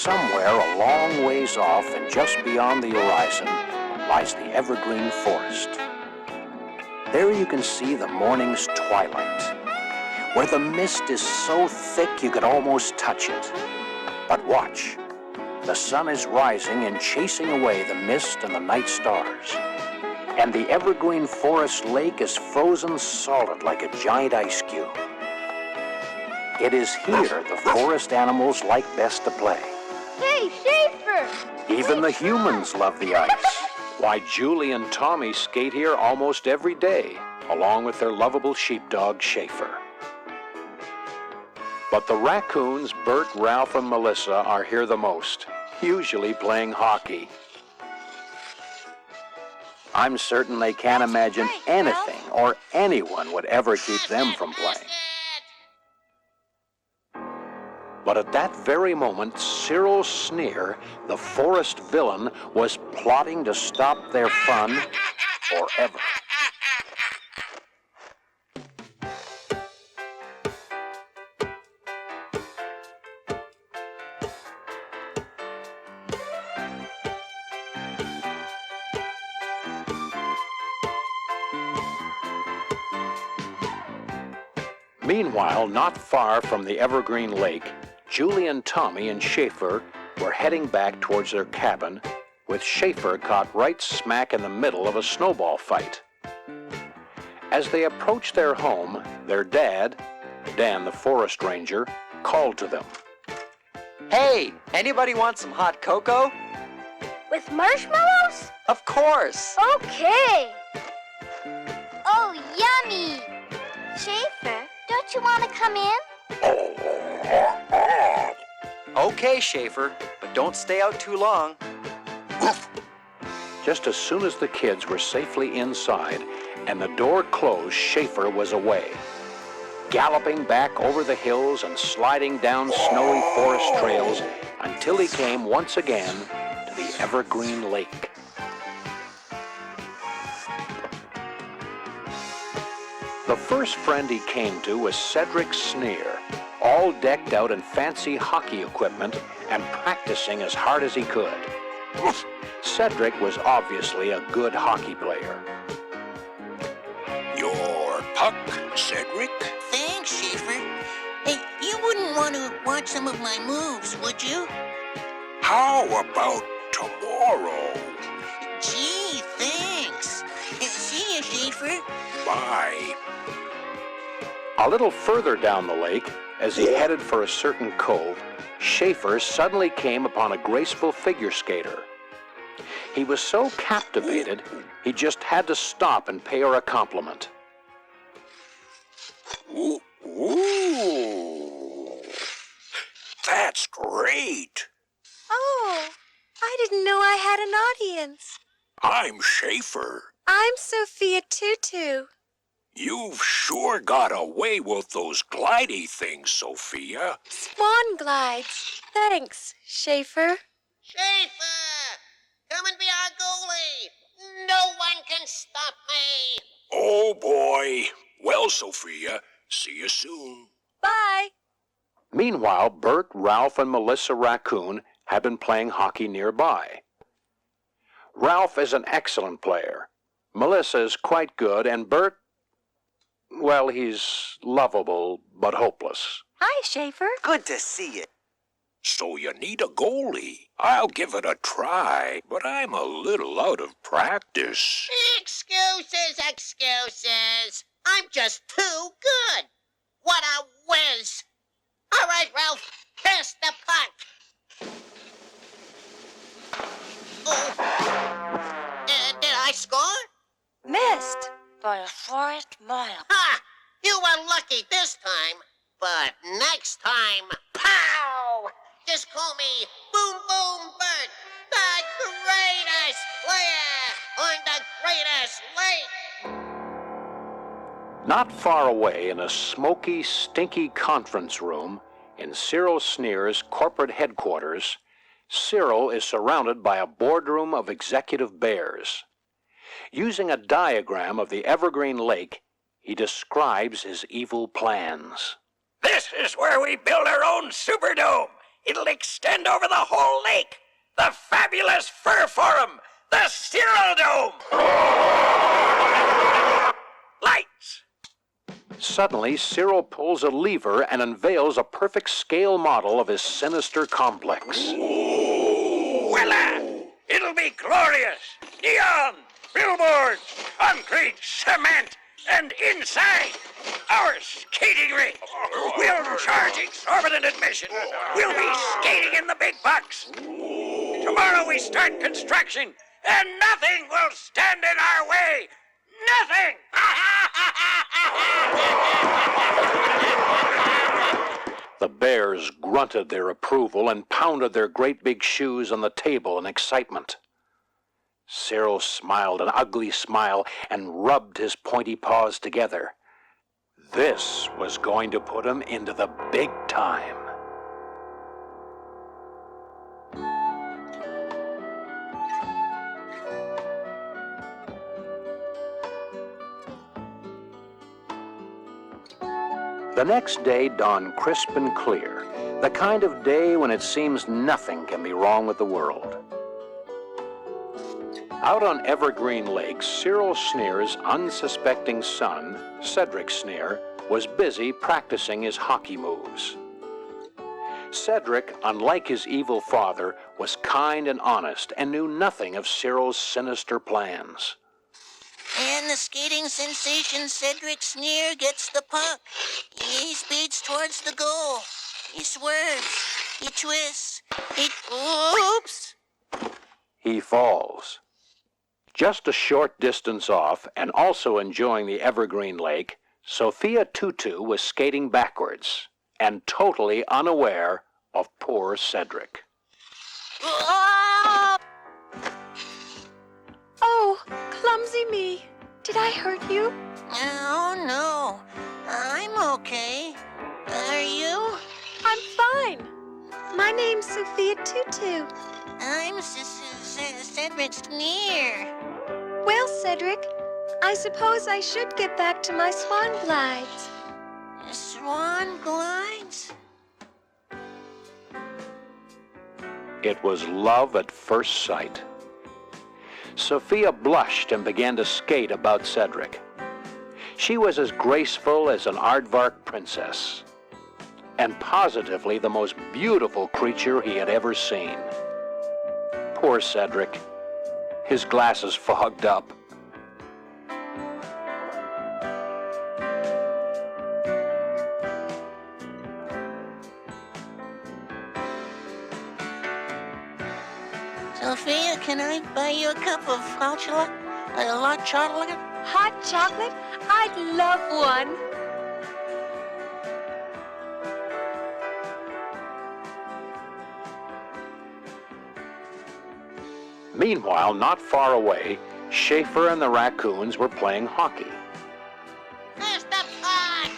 somewhere a long ways off and just beyond the horizon lies the Evergreen forest. There you can see the morning's twilight, where the mist is so thick you could almost touch it. But watch, the sun is rising and chasing away the mist and the night stars. And the Evergreen forest lake is frozen solid like a giant ice cube. It is here the forest animals like best to play. Hey, Schaefer! Even the humans love the ice. Why, Julie and Tommy skate here almost every day, along with their lovable sheepdog, Schaefer. But the raccoons, Bert, Ralph, and Melissa, are here the most, usually playing hockey. I'm certain they can't imagine anything or anyone would ever keep them from playing. But at that very moment, Cyril Sneer, the forest villain, was plotting to stop their fun forever. Meanwhile, not far from the Evergreen Lake, Julie and Tommy and Schaefer were heading back towards their cabin, with Schaefer caught right smack in the middle of a snowball fight. As they approached their home, their dad, Dan the forest ranger, called to them. Hey, anybody want some hot cocoa? With marshmallows? Of course. Okay. Oh, yummy. Schaefer, don't you want to come in? Okay, Schaefer, but don't stay out too long. Just as soon as the kids were safely inside and the door closed, Schaefer was away, galloping back over the hills and sliding down snowy forest trails until he came once again to the Evergreen Lake. The first friend he came to was Cedric Sneer, all decked out in fancy hockey equipment and practicing as hard as he could. Cedric was obviously a good hockey player. Your puck, Cedric? Thanks, Schaefer. Hey, you wouldn't want to watch some of my moves, would you? How about tomorrow? Gee, thanks. See you, Schaefer. Bye. A little further down the lake, as he headed for a certain cove, Schaefer suddenly came upon a graceful figure skater. He was so captivated, he just had to stop and pay her a compliment. Ooh. That's great. Oh, I didn't know I had an audience. I'm Schaefer. I'm Sophia Tutu. You've sure got away with those glidey things, Sophia. Swan glides. Thanks, Schaefer. Schaefer! Come and be our goalie! No one can stop me! Oh, boy. Well, Sophia, see you soon. Bye. Meanwhile, Bert, Ralph, and Melissa Raccoon had been playing hockey nearby. Ralph is an excellent player. Melissa is quite good, and Bert, well, he's lovable but hopeless. Hi, Schaefer. Good to see you. So you need a goalie. I'll give it a try, but I'm a little out of practice. Excuses, excuses. I'm just too good. What a whiz. All right, Ralph, pass the puck. Oh. Did I score? Missed by a forest mile. Ha! You were lucky this time, but next time, pow! Just call me Boom Boom Bert, the greatest player on the greatest lake. Not far away in a smoky, stinky conference room in Cyril Sneer's corporate headquarters, Cyril is surrounded by a boardroom of executive bears. Using a diagram of the Evergreen Lake, he describes his evil plans. This is where we build our own Superdome. It'll extend over the whole lake. The fabulous Fur Forum, the Cyril Dome. Lights. Suddenly, Cyril pulls a lever and unveils a perfect scale model of his sinister complex. Voila! It'll be glorious. Neon, billboards, concrete, cement, and inside, our skating rink. We'll charge exorbitant admission. We'll be skating in the big bucks. Tomorrow we start construction, and nothing will stand in our way. Nothing! The bears grunted their approval and pounded their great big shoes on the table in excitement. Cyril smiled an ugly smile and rubbed his pointy paws together. This was going to put him into the big time. The next day dawned crisp and clear, the kind of day when it seems nothing can be wrong with the world. Out on Evergreen Lake, Cyril Sneer's unsuspecting son, Cedric Sneer, was busy practicing his hockey moves. Cedric, unlike his evil father, was kind and honest and knew nothing of Cyril's sinister plans. And the skating sensation Cedric Sneer gets the puck. He speeds towards the goal. He swerves. He twists. Oops! He falls. Just a short distance off, and also enjoying the Evergreen Lake, Sophia Tutu was skating backwards and totally unaware of poor Cedric. Oh, clumsy me. Did I hurt you? Oh, no. I'm okay. Are you? I'm fine. My name's Sophia Tutu. I'm Cedric Sneer. Well, Cedric, I suppose I should get back to my swan glides. Swan glides? It was love at first sight. Sophia blushed and began to skate about Cedric. She was as graceful as an aardvark princess, and positively the most beautiful creature he had ever seen. Poor Cedric. His glasses fogged up. Sophia, can I buy you a cup of hot chocolate? Hot chocolate? Hot chocolate? I'd love one. Meanwhile, not far away, Schaefer and the Raccoons were playing hockey. There's the puck!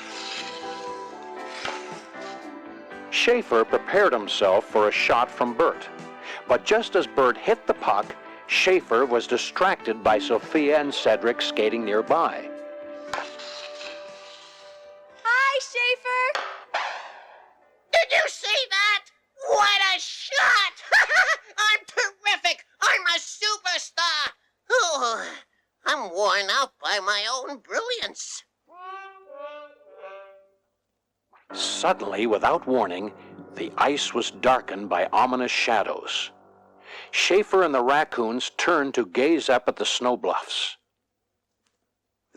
Schaefer prepared himself for a shot from Bert. But just as Bert hit the puck, Schaefer was distracted by Sophia and Cedric skating nearby. Hi, Schaefer. Did you see that? What a shot! I'm terrific! I'm a superstar! Oh, I'm worn out by my own brilliance. Suddenly, without warning, the ice was darkened by ominous shadows. Schaefer and the Raccoons turned to gaze up at the snow bluffs.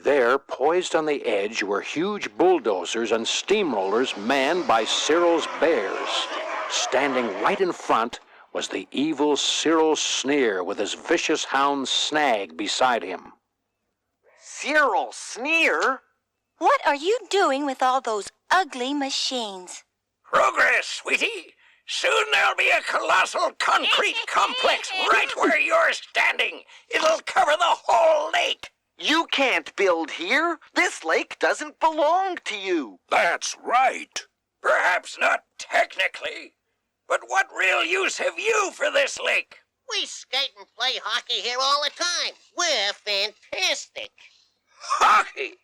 There, poised on the edge, were huge bulldozers and steamrollers manned by Cyril's bears. Standing right in front was the evil Cyril Sneer with his vicious hound Snag beside him. Cyril Sneer? What are you doing with all those ugly machines? Progress, sweetie. Soon there'll be a colossal concrete complex right where you're standing. It'll cover the whole lake. You can't build here. This lake doesn't belong to you. That's right. Perhaps not technically, but what real use have you for this lake? We skate and play hockey here all the time. We're fantastic. Hockey?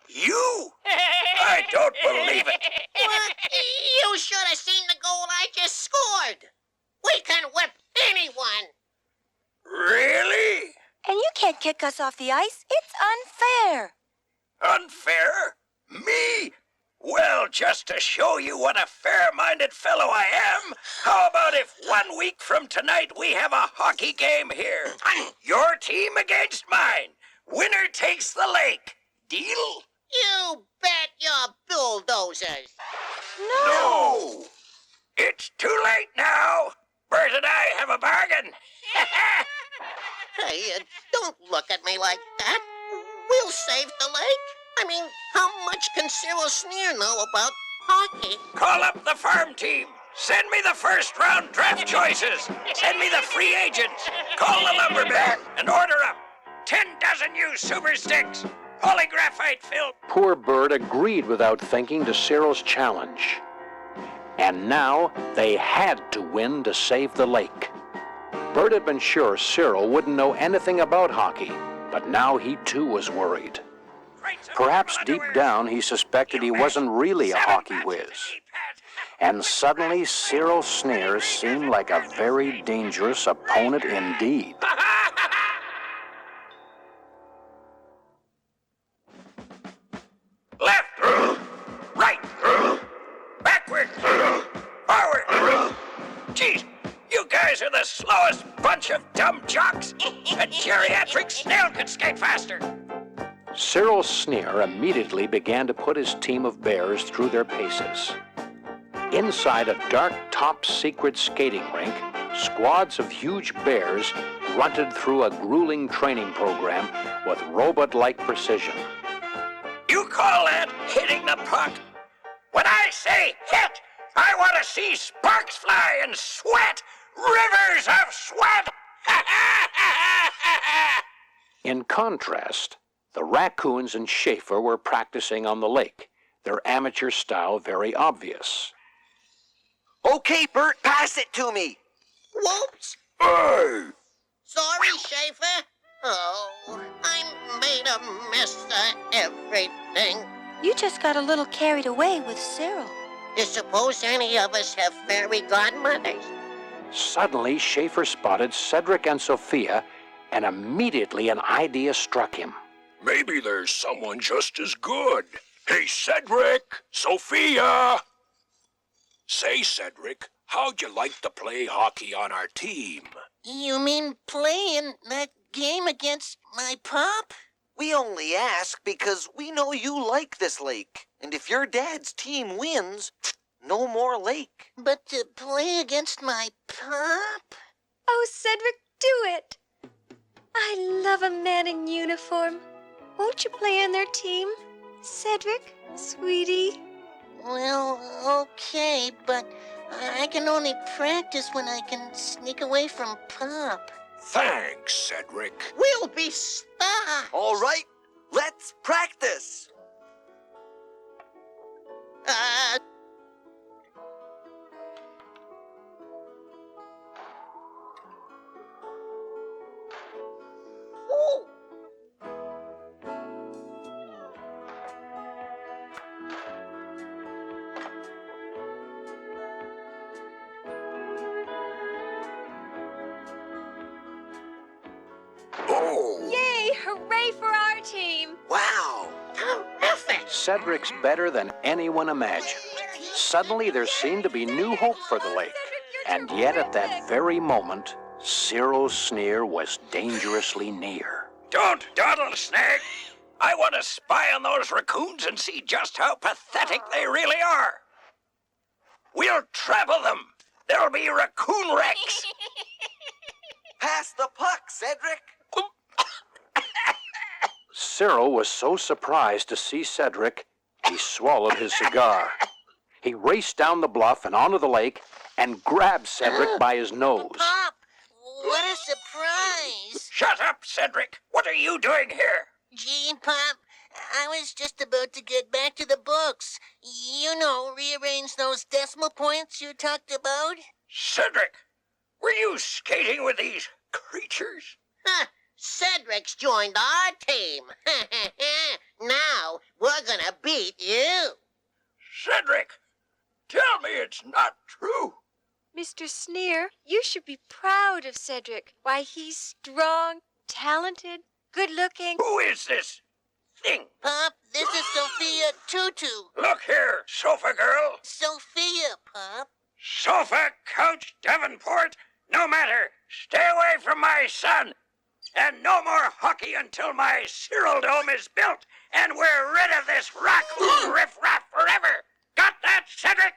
You? I don't believe it. What? You should have seen the goal I just scored. kick us off the ice? It's unfair. Unfair? Me? Well, just to show you what a fair-minded fellow I am, how about if 1 week from tonight we have a hockey game here? Your team against mine. Winner takes the lake. Deal? You bet your bulldozers. No! It's too late now. Bert and I have a bargain. Hey, don't look at me like that. We'll save the lake. I mean, how much can Cyril Sneer know about hockey? Call up the farm team. Send me the first-round draft choices. Send me the free agents. Call the lumberman and order up 10 dozen used super sticks, polygraphite film. Poor Bert agreed without thinking to Cyril's challenge. And now they had to win to save the lake. Bert had been sure Cyril wouldn't know anything about hockey, but now he too was worried. Perhaps deep down he suspected he wasn't really a hockey whiz. And suddenly Cyril Sneer seemed like a very dangerous opponent indeed. Left, right, backward, forward. Geez, you guys are the slowest bunch of dumb jocks. A geriatric snail could skate faster. Cyril Sneer immediately began to put his team of bears through their paces. Inside a dark top-secret skating rink, squads of huge bears grunted through a grueling training program with robot-like precision. You call that hitting the puck? When I say hit, I want to see sparks fly and sweat, rivers of sweat. In contrast, the Raccoons and Schaefer were practicing on the lake, their amateur style very obvious. Okay, Bert, pass it to me. Whoops. Hey! Sorry, Schaefer. Oh, I made a mess of everything. You just got a little carried away with Cyril. Do you suppose any of us have fairy godmothers? Suddenly, Schaefer spotted Cedric and Sophia, and immediately an idea struck him. Maybe there's someone just as good. Hey, Cedric, Sophia. Say, Cedric, how'd you like to play hockey on our team? You mean playing that game against my pop? We only ask because we know you like this lake. And if your dad's team wins, no more lake. But to play against my pop? Oh, Cedric, do it. I love a man in uniform. Won't you play on their team? Cedric, sweetie. Well, okay, but I can only practice when I can sneak away from Pop. Thanks, Cedric. We'll be stars. All right, let's practice. Ooh. Oh! Yay! Hooray for our team! Wow. Terrific. Cedric's better than anyone imagined. Suddenly, there seemed to be new hope for the lake. And yet, at that very moment, Cyril Sneer was dangerously near. Don't dawdle, Snag. I want to spy on those raccoons and see just how pathetic they really are. We'll trample them. There'll be raccoon wrecks. Pass the puck, Cedric. Cyril was so surprised to see Cedric, he swallowed his cigar. He raced down the bluff and onto the lake and grabbed Cedric by his nose. Pop, what a surprise. Shut up, Cedric. What are you doing here? Gee, Pop, I was just about to get back to the books. You know, rearrange those decimal points you talked about. Cedric, were you skating with these creatures? Huh, Cedric's joined our team. Now, we're gonna beat you. Cedric, tell me it's not true. Mr. Sneer, you should be proud of Cedric. Why, he's strong, talented, good looking. Who is this thing? Pop, this is Sophia Tutu. Look here, sofa girl. Sophia, Pop. Sofa, couch, Davenport, no matter. Stay away from my son. And no more hockey until my Cyril dome is built and we're rid of this raccoon riffraff forever. Got that, Cedric?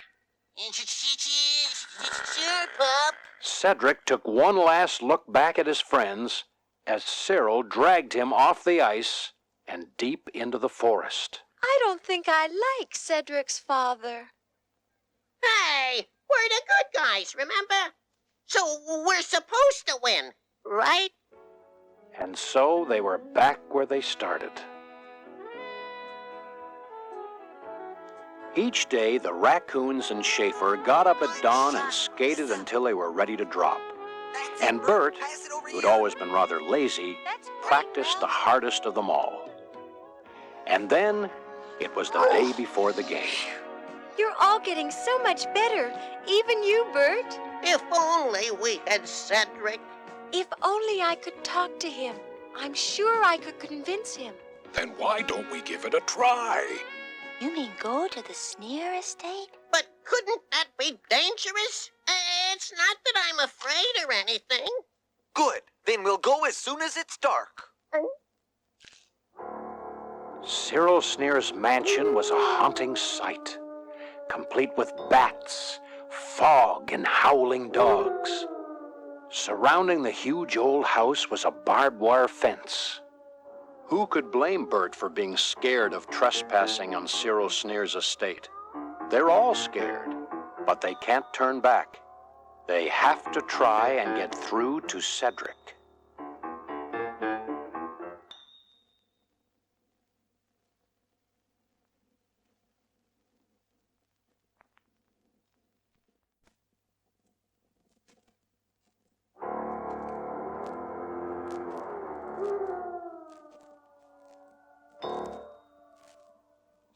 Sure, Pop. Cedric took one last look back at his friends as Cyril dragged him off the ice and deep into the forest. I don't think I like Cedric's father. Hey, we're the good guys, remember? So we're supposed to win, right? And so they were back where they started. Each day, the Raccoons and Schaefer got up at dawn and skated until they were ready to drop. And Bert, who'd always been rather lazy, practiced the hardest of them all. And then, it was the day before the game. You're all getting so much better, even you, Bert. If only we had Cedric. If only I could talk to him. I'm sure I could convince him. Then why don't we give it a try? You mean go to the Sneer estate? But couldn't that be dangerous? It's not that I'm afraid or anything. Good. Then we'll go as soon as it's dark. Cyril Sneer's mansion was a haunting sight, complete with bats, fog, and howling dogs. Surrounding the huge old house was a barbed wire fence. Who could blame Bert for being scared of trespassing on Cyril Sneer's estate? They're all scared, but they can't turn back. They have to try and get through to Cedric.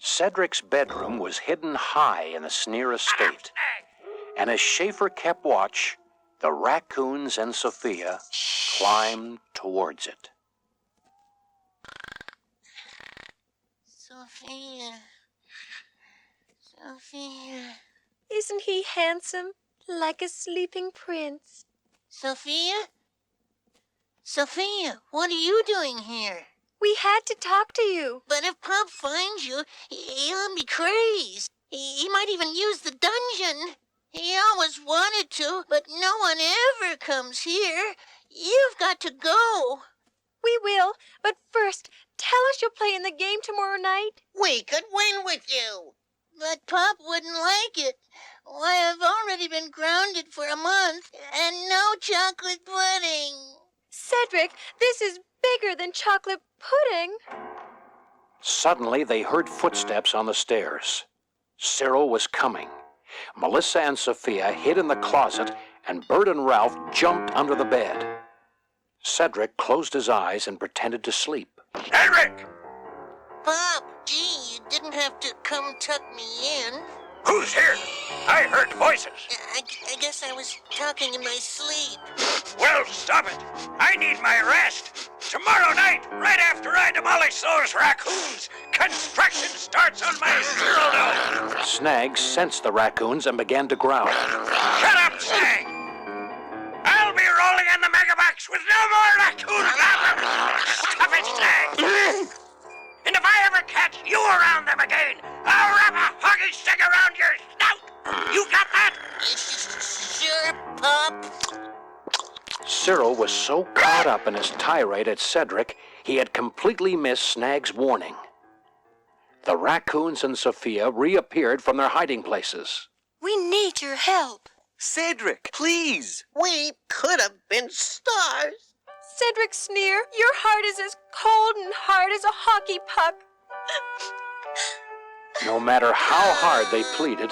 Cedric's bedroom was hidden high in the Sneer estate, and as Schaefer kept watch, the Raccoons and Sophia climbed towards it. Sophia. Sophia. Isn't he handsome, like a sleeping prince? Sophia? Sophia, what are you doing here? We had to talk to you. But if Pop finds you, he'll be crazed. He might even use the dungeon. He always wanted to, but no one ever comes here. You've got to go. We will, but first, tell us you'll play in the game tomorrow night. We could win with you. But Pop wouldn't like it. Why, I've already been grounded for a month, and no chocolate pudding. Cedric, this is bigger than chocolate pudding. Suddenly, they heard footsteps on the stairs. Cyril was coming. Melissa and Sophia hid in the closet, and Bert and Ralph jumped under the bed. Cedric closed his eyes and pretended to sleep. Cedric! Pop, gee, you didn't have to come tuck me in. Who's here? I heard voices. I guess I was talking in my sleep. Well, stop it. I need my rest. Tomorrow night, right after I demolish those raccoons, construction starts on my Cyril dome. Snag sensed the raccoons and began to growl. Shut up, Snag. I'll be rolling in the megabox with no more raccoon problems. Stop it, Snag. And if I ever catch you around them again, I'll wrap a hockey stick around your snout. You got that? Sure, Pop. Cyril was so caught up in his tirade at Cedric, he had completely missed Snag's warning. The Raccoons and Sophia reappeared from their hiding places. We need your help. Cedric, please. We could have been stars. Cedric Sneer, your heart is as cold and hard as a hockey puck. No matter how hard they pleaded,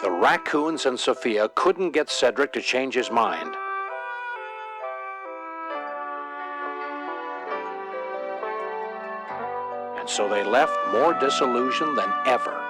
the Raccoons and Sophia couldn't get Cedric to change his mind. And so they left more disillusioned than ever.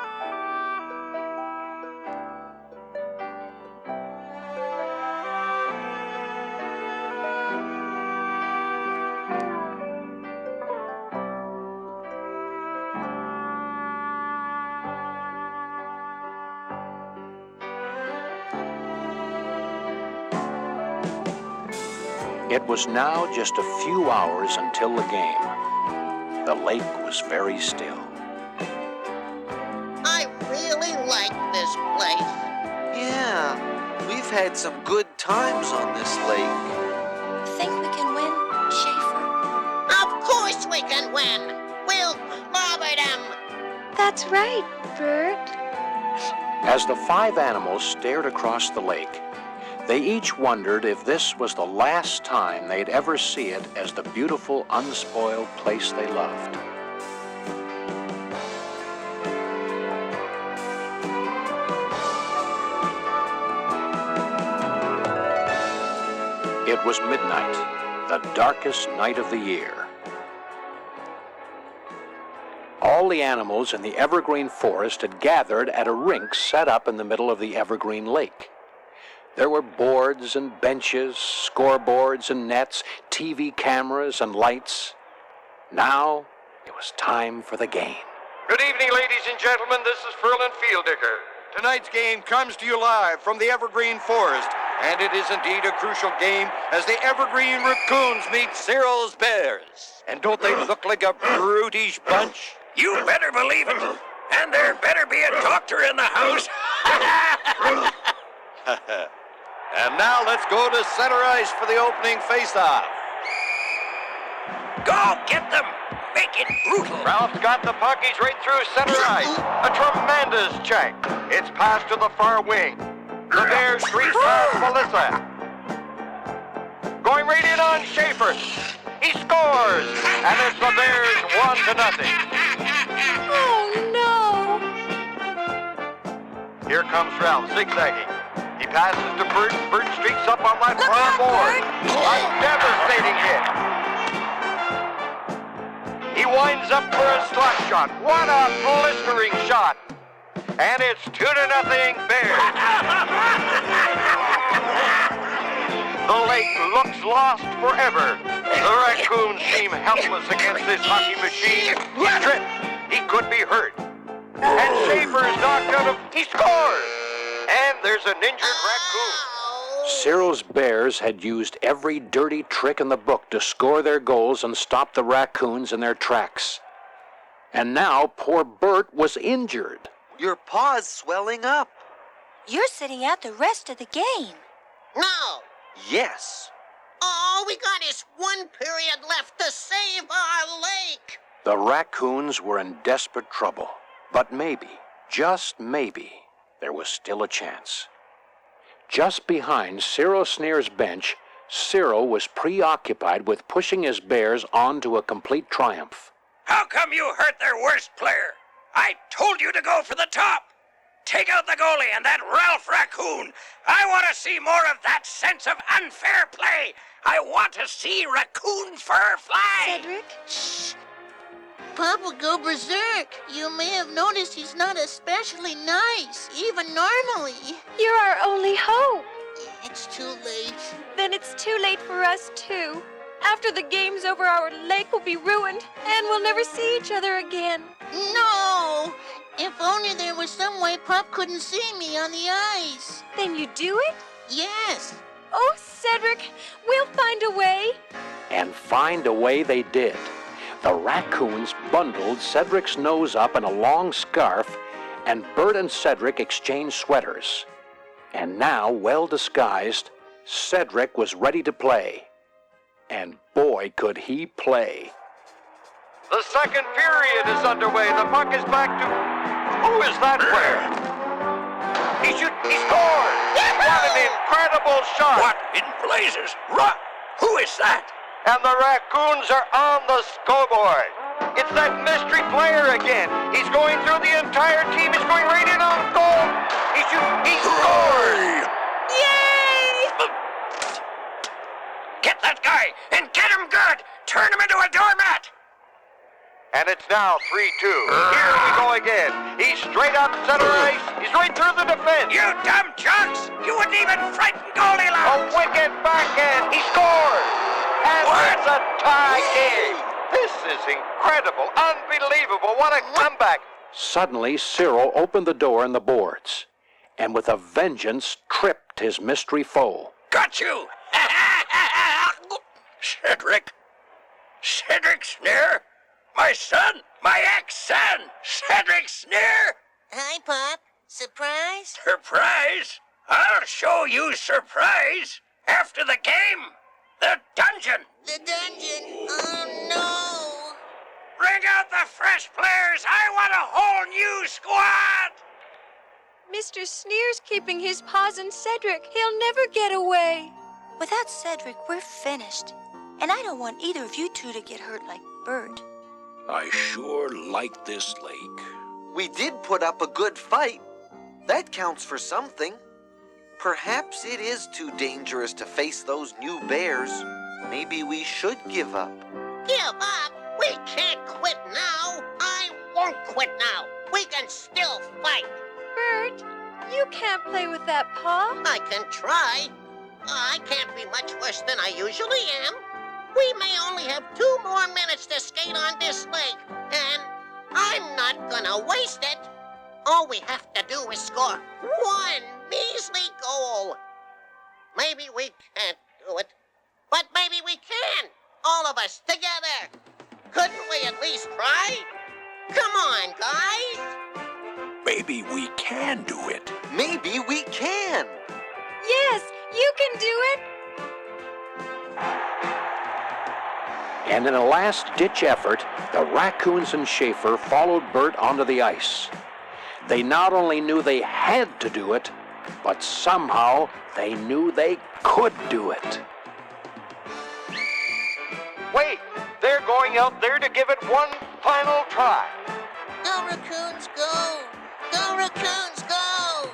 It was now just a few hours until the game. The lake was very still. I really like this place. Yeah, we've had some good times on this lake. Think we can win, Schaefer? Of course we can win. We'll clobber them. That's right, Bert. As the 5 animals stared across the lake, they each wondered if this was the last time they'd ever see it as the beautiful, unspoiled place they loved. It was midnight, the darkest night of the year. All the animals in the Evergreen forest had gathered at a rink set up in the middle of the Evergreen lake. There were boards and benches, scoreboards and nets, TV cameras and lights. Now it was time for the game. Good evening, ladies and gentlemen. This is Ferland Fieldicker. Tonight's game comes to you live from the Evergreen Forest, and it is indeed a crucial game as the Evergreen Raccoons meet Cyril's Bears. And don't they look like a brutish bunch? You better believe it. And there better be a doctor in the house. And now let's go to center ice for the opening face-off. Go get them. Make it brutal. Ralph's got the puck. He's right through center ice. A tremendous check. It's passed to the far wing. The Bears streak past Melissa. Going right in on Schaefer. He scores. And it's the Bears 1-0. Oh, no. Here comes Ralph zigzagging. He passes to Bert. Bert streaks up on that far board. A devastating hit. He winds up for a slot shot. What a blistering shot. And it's 2-0 Bears. The lake looks lost forever. The Raccoons seem helpless against this hockey machine. He tripped. He could be hurt. And Schaefer's knocked out of... He scores! And there's an injured raccoon. Cyril's Bears had used every dirty trick in the book to score their goals and stop the Raccoons in their tracks. And now poor Bert was injured. Your paw's swelling up. You're sitting out the rest of the game. No. Yes. All we got is 1 period left to save our lake. The Raccoons were in desperate trouble. But maybe, just maybe, there was still a chance. Just behind Cyril Sneer's bench, Cyril was preoccupied with pushing his Bears on to a complete triumph. How come you hurt their worst player? I told you to go for the top. Take out the goalie and that Ralph Raccoon. I want to see more of that sense of unfair play. I want to see Raccoon fur fly. Cedric? Shh. Pop will go berserk. You may have noticed he's not especially nice, even normally. You're our only hope. It's too late. Then it's too late for us, too. After the game's over, our lake will be ruined, and we'll never see each other again. No! If only there was some way Pop couldn't see me on the ice. Then you do it? Yes. Oh, Cedric, we'll find a way. And find a way they did. The Raccoons bundled Cedric's nose up in a long scarf, and Bert and Cedric exchanged sweaters. And now, well disguised, Cedric was ready to play. And boy, could he play. The second period is underway. The puck is back to... Who is that player? He scored! What an incredible shot! What in blazes? Who is that? And the Raccoons are on the scoreboard. It's that mystery player again. He's going through the entire team. He's going right in on goal. He scored! Yay! Get that guy and get him good. Turn him into a doormat. And it's now 3-2. Here we go again. He's straight up center ice. He's right through the defense. You dumb jocks! You wouldn't even frighten goalie A lads. wicked backhand. He scores. And it's a tie game. This is incredible. Unbelievable. What a comeback. Suddenly, Cyril opened the door in the boards, and with a vengeance tripped his mystery foe. Got you. Cedric? Cedric Sneer? My son? My ex-son? Cedric Sneer? Hi, Pop. Surprise? Surprise? I'll show you surprise after the game. The dungeon. The dungeon? Oh, no. Bring out the fresh players. I want a whole new squad. Mr. Sneer's keeping his paws in Cedric. He'll never get away. Without Cedric, we're finished. And I don't want either of you two to get hurt like Bert. I sure like this lake. We did put up a good fight. That counts for something. Perhaps it is too dangerous to face those new bears. Maybe we should give up. Give up? We can't quit now. I won't quit now. We can still fight. Bert, you can't play with that paw. I can try. I can't be much worse than I usually am. We may only have 2 more minutes to skate on this lake, and I'm not gonna waste it. All we have to do is score 1 measly goal. Maybe we can't do it, but maybe we can. All of us together. Couldn't we at least try? Come on, guys. Maybe we can do it. Maybe we can. Yes, you can do it. And in a last-ditch effort, the Raccoons and Schaefer followed Bert onto the ice. They not only knew they had to do it, but somehow they knew they could do it. Wait, they're going out there to give it one final try. Go, Raccoons, go! Go, Raccoons, go!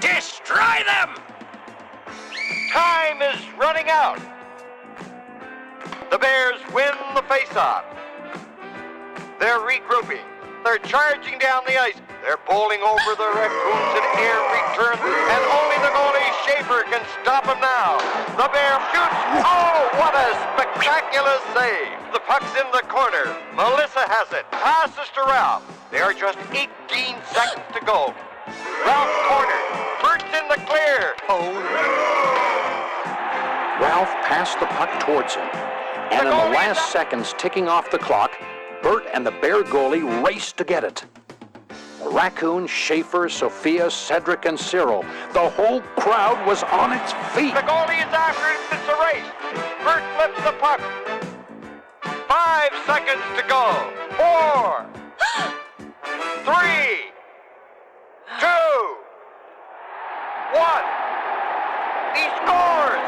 Destroy them! Time is running out. The Bears win the face-off. They're regrouping. They're charging down the ice. They're bowling over the Raccoons in air return, and only the goalie Schaefer can stop him now. The Bear shoots. Oh, what a spectacular save. The puck's in the corner. Melissa has it. Passes to Ralph. There are just 18 seconds to go. Ralph cornered. Bert's in the clear. Oh, Ralph passed the puck towards him, and in the last seconds ticking off the clock, Bert and the Bear goalie raced to get it. The Raccoons, Schaefer, Sophia, Cedric, and Cyril, the whole crowd was on its feet. The goalie is after it. It's a race. Bert flips the puck. 5 seconds to go. 4, 3, 2, 1. He scores.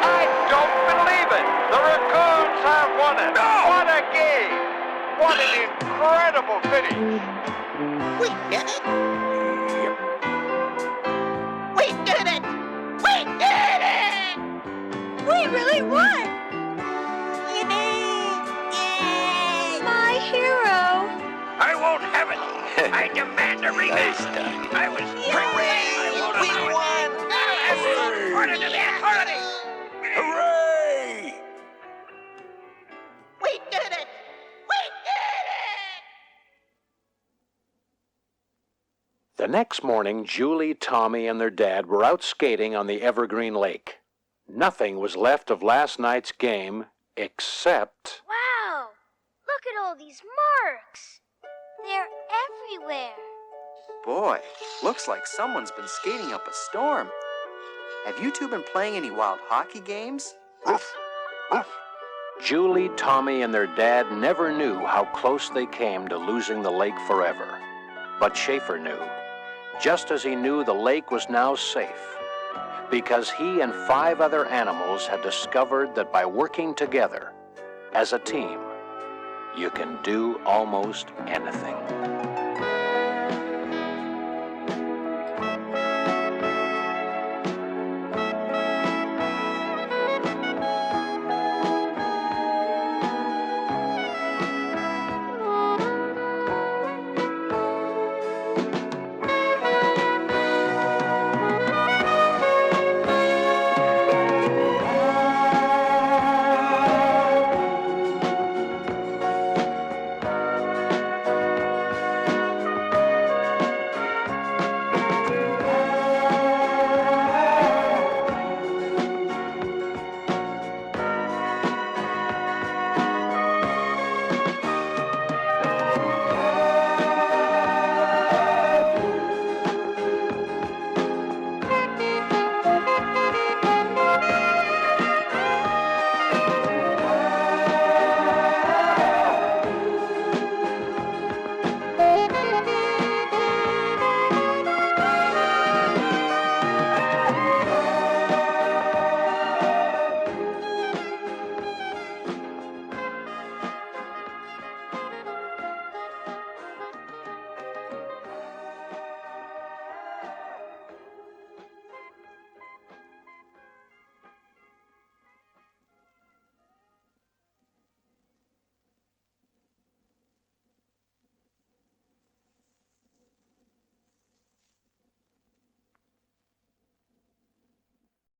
I don't believe it. The Raccoons have won it. No! What a game. What an incredible finish. We did it! We did it! We did it! We really won. Yay! My hero. I won't have it. I demand a rematch. I was we won! Order to the authorities. Hooray! We did it! We did it! The next morning, Julie, Tommy, and their dad were out skating on the Evergreen Lake. Nothing was left of last night's game except... Wow! Look at all these marks! They're everywhere. Boy, looks like someone's been skating up a storm. Have you two been playing any wild hockey games? Julie, Tommy, and their dad never knew how close they came to losing the lake forever. But Schaefer knew, just as he knew the lake was now safe, because he and 5 other animals had discovered that by working together, as a team, you can do almost anything.